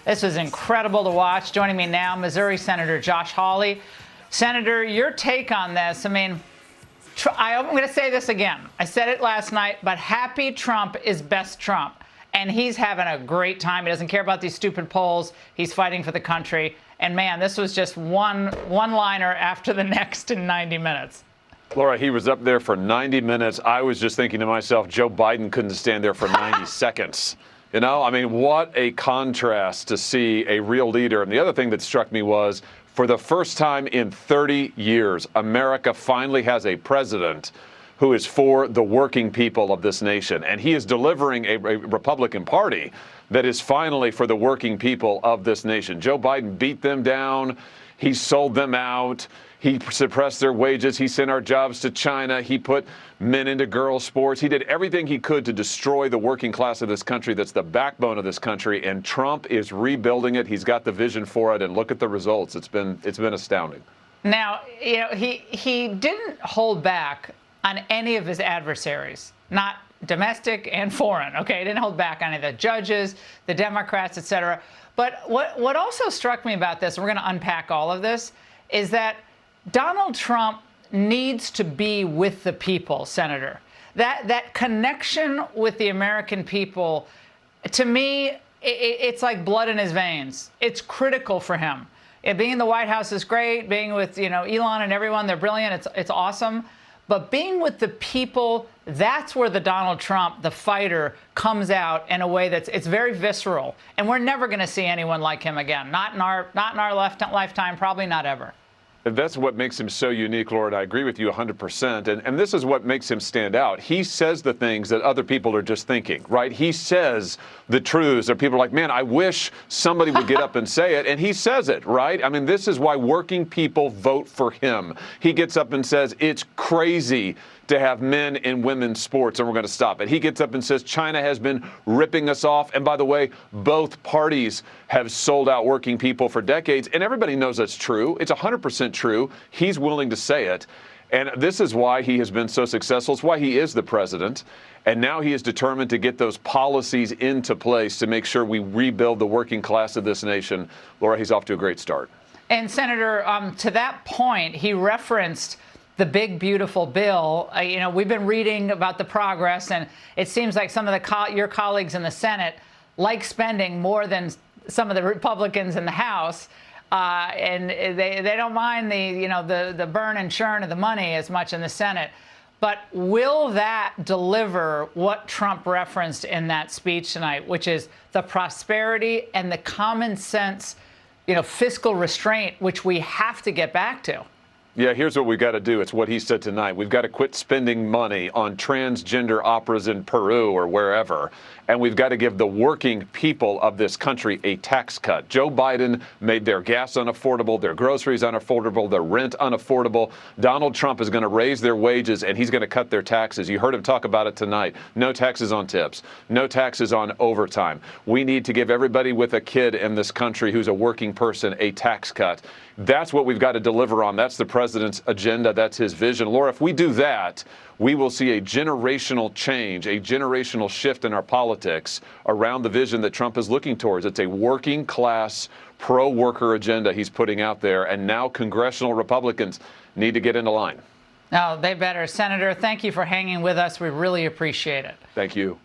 This was incredible to watch. Joining me now, Missouri Senator Josh Hawley. Senator, your take on this. I mean, I'm going to say this again. I said it last night, but happy Trump is best Trump. And he's having a great time. He doesn't care about these stupid polls. He's fighting for the country. And man, this was just one-liner after the next in 90 minutes. Laura, he was up there for 90 minutes. I was just thinking to myself, Joe Biden couldn't stand there for 90 seconds. You know, I mean, what a contrast to see a real leader. And the other thing that struck me was, for the first time in 30 years, America finally has a president who is for the working people of this nation. And he is delivering a Republican Party that is finally for the working people of this nation. Joe Biden beat them down. He sold them out. He suppressed their wages. He sent our jobs to China. He put men into girls' sports. He did everything he could to destroy the working class of this country. That's the backbone of this country. And Trump is rebuilding it. He's got the vision for it. And look at the results. It's been astounding. Now, you know, he didn't hold back on any of his adversaries, not domestic and foreign. Okay, he didn't hold back on any of the judges, the Democrats, et cetera. But what also struck me about this, and we're going to unpack all of this, is that Donald Trump needs to be with the people, Senator. That connection with the American people, to me, it's like blood in his veins. It's critical for him. Being in the White House is great. Being with, you know, Elon and everyone, they're brilliant. It's awesome. But being with the people, that's where the Donald Trump, the fighter, comes out in a way it's very visceral. And we're never going to see anyone like him again. Not in our lifetime, probably not ever. That's what makes him so unique, Lord. I agree with you 100%. And this is what makes him stand out. He says the things that other people are just thinking, right? He says the truths that people are like, man, I wish somebody would get up and say it. And he says it, right? I mean, this is why working people vote for him. He gets up and says, it's crazy to have men in women's sports, and we're going to stop it. He gets up and says China has been ripping us off. And by the way, both parties have sold out working people for decades. And everybody knows that's true. It's 100% true. He's willing to say it. And this is why he has been so successful. It's why he is the president. And now he is determined to get those policies into place to make sure we rebuild the working class of this nation. Laura, he's off to a great start. And Senator, to that point, he referenced the big, beautiful bill. You know, we've been reading about the progress, and it seems like some of your colleagues in the Senate like spending more than some of the Republicans in the House, and they don't mind the burn and churn of the money as much in the Senate. But will that deliver what Trump referenced in that speech tonight, which is the prosperity and the common sense, fiscal restraint, which we have to get back to? Yeah, here's what we've got to do. It's what he said tonight. We've got to quit spending money on transgender operas in Peru or wherever. And we've got to give the working people of this country a tax cut. Joe Biden made their gas unaffordable, their groceries unaffordable, their rent unaffordable. Donald Trump is going to raise their wages, and he's going to cut their taxes. You heard him talk about it tonight. No taxes on tips. No taxes on overtime. We need to give everybody with a kid in this country who's a working person a tax cut. That's what we've got to deliver on. That's the president's agenda. That's his vision. Laura, if we do that, we will see a generational change, a generational shift in our politics around the vision that Trump is looking towards. It's a working class, pro-worker agenda he's putting out there. And now congressional Republicans need to get into line. No, they better. Senator, thank you for hanging with us. We really appreciate it. Thank you.